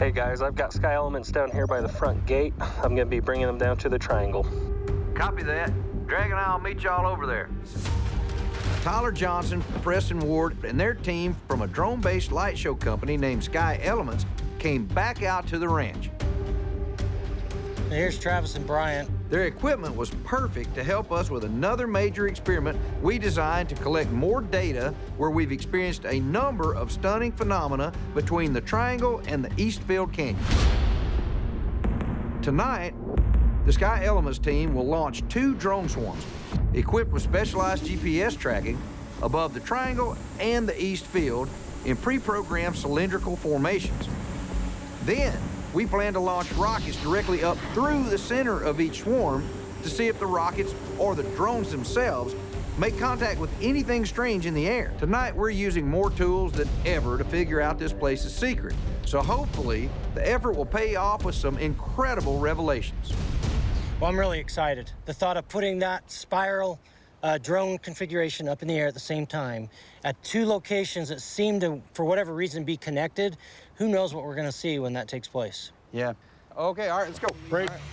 Hey guys, I've got Sky Elements down here by the front gate. I'm gonna be bringing them down to the triangle. Copy that. Greg and I'll meet y'all over there. Tyler Johnson, Preston Ward, and their team from a drone-based light show company named Sky Elements came back out to the ranch. Here's Travis and Bryant. Their equipment was perfect to help us with another major experiment we designed to collect more data where we've experienced a number of stunning phenomena between the Triangle and the Eastfield Canyon. Tonight, the Sky Elements team will launch 2 drone swarms equipped with specialized GPS tracking above the Triangle and the Eastfield in pre-programmed cylindrical formations. Then, we plan to launch rockets directly up through the center of each swarm to see if the rockets or the drones themselves make contact with anything strange in the air. Tonight, we're using more tools than ever to figure out this place's secret. So hopefully, the effort will pay off with some incredible revelations. Well, I'm really excited. The thought of putting that spiral drone configuration up in the air at the same time at 2 locations that seem to, for whatever reason, be connected, who knows what we're gonna see when that takes place. Yeah. Okay, all right, let's go. Break. All right.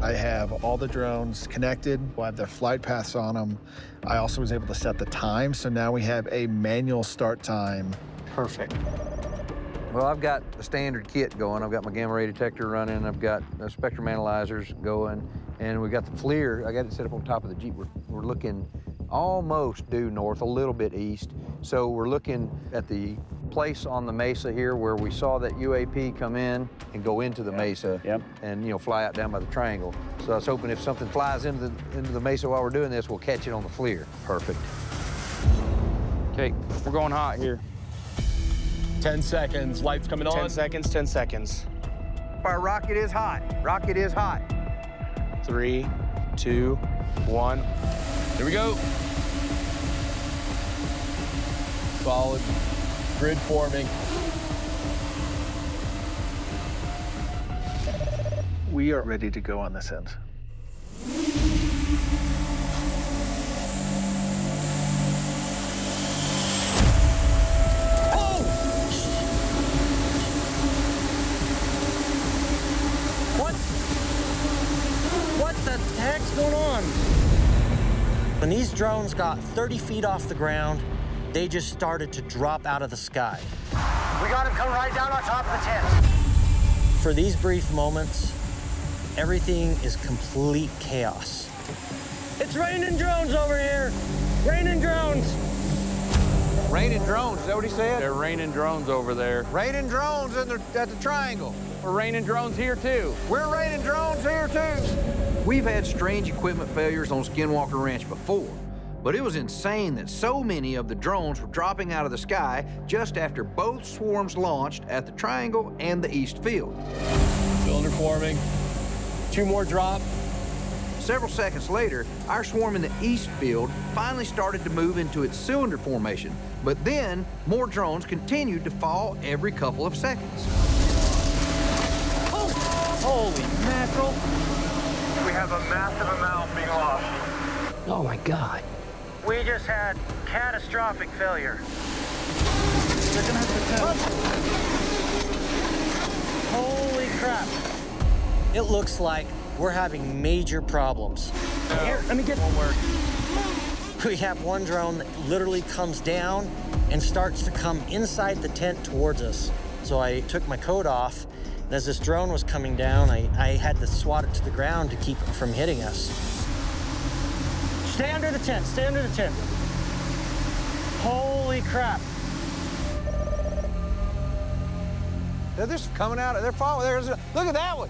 I have all the drones connected. I have their flight paths on them. I also was able to set the time, so now we have a manual start time. Perfect. Well, I've got the standard kit going. I've got my gamma ray detector running. I've got the spectrum analyzers going. And we got the FLIR. I got it set up on top of the Jeep. We're looking almost due north, a little bit east. So we're looking at the place on the mesa here where we saw that UAP come in and go into the mesa and, you know, fly out down by the triangle. So I was hoping if something flies into the mesa while we're doing this, we'll catch it on the FLIR. Perfect. Okay, we're going hot here. 10 seconds. Lights coming on. 10 seconds, 10 seconds. Our rocket is hot. Rocket is hot. 3, 2, 1. Here we go. Solid grid forming. We are ready to go on this end. What the heck's going on? When these drones got 30 feet off the ground, they just started to drop out of the sky. We got him coming right down on top of the tent. For these brief moments, everything is complete chaos. It's raining drones over here! Raining drones! Raining drones, is that what he said? They're raining drones over there. Raining drones at the triangle. We're raining drones here, too. We're raining drones here, too. We've had strange equipment failures on Skinwalker Ranch before, but it was insane that so many of the drones were dropping out of the sky just after both swarms launched at the Triangle and the Eastfield. Cylinder forming. 2 more drop. Several seconds later, our swarm in the Eastfield finally started to move into its cylinder formation, but then more drones continued to fall every couple of seconds. Holy mackerel! We have a massive amount being lost. Oh my God. We just had catastrophic failure. Holy crap. It looks like we're having major problems. Here, let me get one word. We have one drone that literally comes down and starts to come inside the tent towards us. So I took my coat off, and as this drone was coming down, I had to swat it to the ground to keep it from hitting us. Stay under the tent, stay under the tent. Holy crap. They're just coming out, they're falling. Look at that one.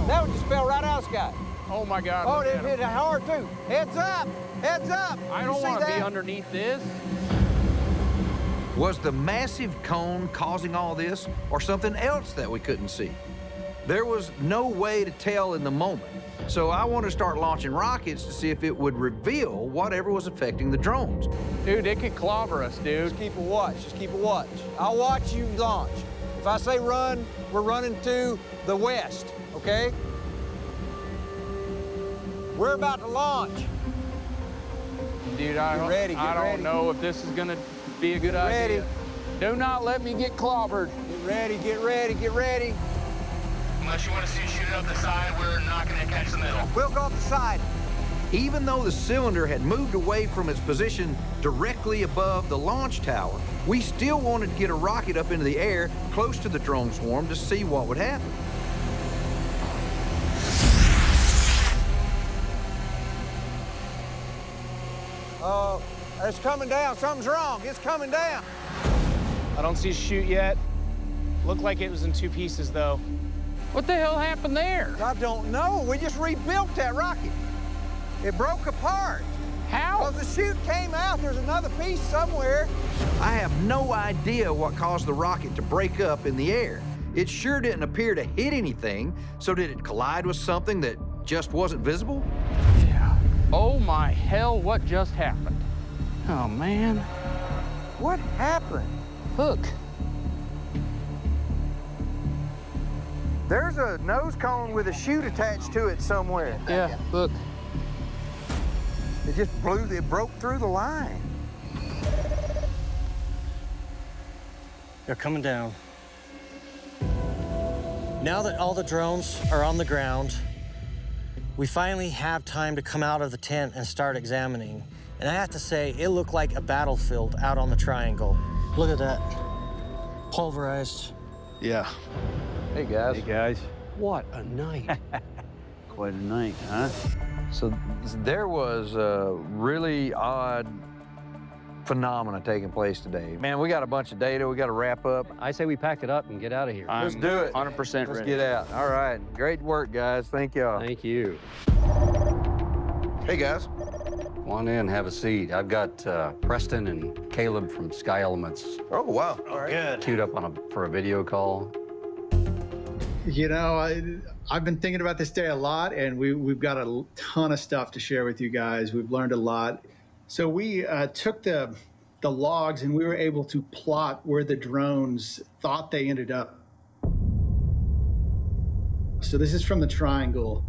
That one just fell right out of the sky. Oh, my God. Oh, look it at 'em. hit hard, too. Heads up, heads up. I You don't see want to be that? underneath this. Was the massive cone causing all this, or something else that we couldn't see? There was no way to tell in the moment, so I wanted to start launching rockets to see if it would reveal whatever was affecting the drones. Dude, it could clobber us, dude. Just keep a watch, just keep a watch. I'll watch you launch. If I say run, we're running to the west, okay? We're about to launch. dude. I don't know if this is gonna be a good idea. Do not let me get clobbered. Get ready, get ready, get ready. Unless you want to see it shoot up the side, we're not going to catch the middle. We'll go up the side. Even though the cylinder had moved away from its position directly above the launch tower, we still wanted to get a rocket up into the air close to the drone swarm to see what would happen. It's coming down. Something's wrong. It's coming down. I don't see a chute yet. Looked like it was in 2 pieces, though. What the hell happened there? I don't know. We just rebuilt that rocket. It broke apart. How? Because the chute came out. There's another piece somewhere. I have no idea what caused the rocket to break up in the air. It sure didn't appear to hit anything, so did it collide with something that just wasn't visible? Yeah. Oh my hell, what just happened? Oh man. What happened? Look. There's a nose cone with a chute attached to it somewhere. Yeah, look. It just it broke through the line. They're coming down. Now that all the drones are on the ground, we finally have time to come out of the tent and start examining. And I have to say, it looked like a battlefield out on the triangle. Look at that. Pulverized. Yeah. Hey, guys. Hey, guys. What a night. Quite a night, huh? So there was a really odd phenomena taking place today. Man, we got a bunch of data. We got to wrap up. I say we pack it up and get out of here. Let's do it. 100% Let's ready. get out. All right. Great work, guys. Thank y'all. Thank you. Hey, guys. Come on in, have a seat. I've got Preston and Caleb from Sky Elements Oh, wow. Good. queued up for a video call. You know, I've been thinking about this day a lot, and we've got a ton of stuff to share with you guys. We've learned a lot. So we took the logs, and we were able to plot where the drones thought they ended up. So this is from the triangle.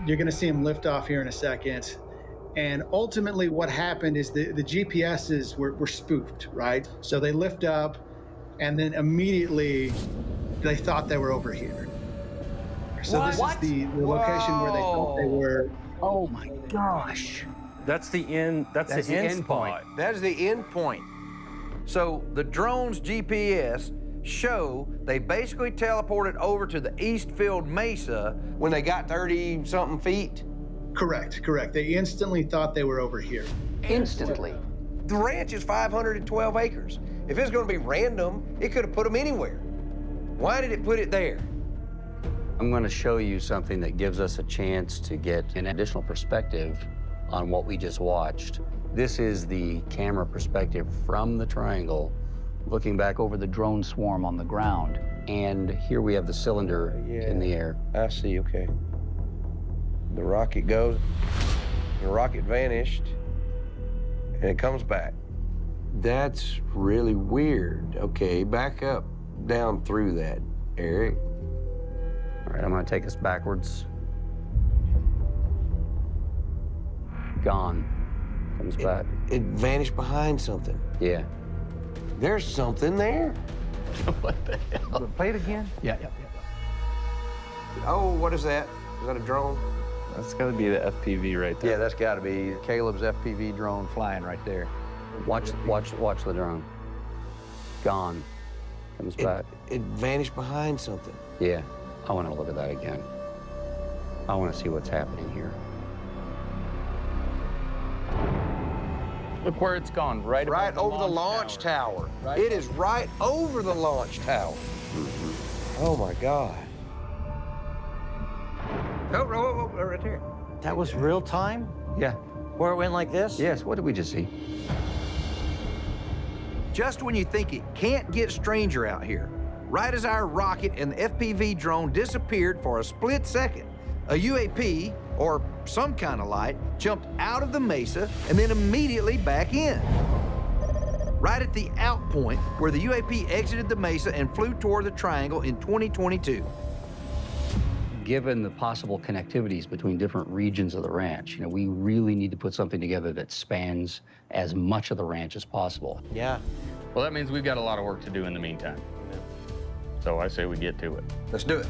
You're going to see them lift off here in a second. And ultimately what happened is the GPSs were spoofed, right? So they lift up, and then immediately they thought they were over here. So this is the location where they thought they were. Oh my gosh. That's the end. That's the end point. That is the end point. So the drone's GPS show they basically teleported over to the Eastfield Mesa when they got 30-something feet. Correct. They instantly thought they were over here. Instantly. The ranch is 512 acres. If it's going to be random, it could have put them anywhere. Why did it put it there? I'm going to show you something that gives us a chance to get an additional perspective on what we just watched. This is the camera perspective from the triangle, looking back over the drone swarm on the ground. And here we have the cylinder in the air. I see, okay. The rocket goes, the rocket vanished, and it comes back. That's really weird. Okay, back up, down through that, Eric. All right, I'm going to take us backwards. Gone. Comes back. It vanished behind something. Yeah. There's something there. What the hell? Play it again. Yeah. Oh, what is that? Is that a drone? That's got to be the FPV right there. Yeah, that's got to be Caleb's FPV drone flying right there. Watch the drone. Gone. Comes back. It vanished behind something. Yeah. I want to look at that again. I want to see what's happening here. Look where it's gone, right Over the launch tower. It is right over the launch tower. Oh my God. Oh, right there. That was real time? Yeah. Where it went like this? Yes, what did we just see? Just when you think it can't get stranger out here, right as our rocket and the FPV drone disappeared for a split second, a UAP, or some kind of light, jumped out of the mesa and then immediately back in. Right at the out point where the UAP exited the mesa and flew toward the triangle in 2022. given the possible connectivities between different regions of the ranch, we really need to put something together that spans as much of the ranch as possible. Yeah. Well, that means we've got a lot of work to do in the meantime. So I say we get to it. Let's do it.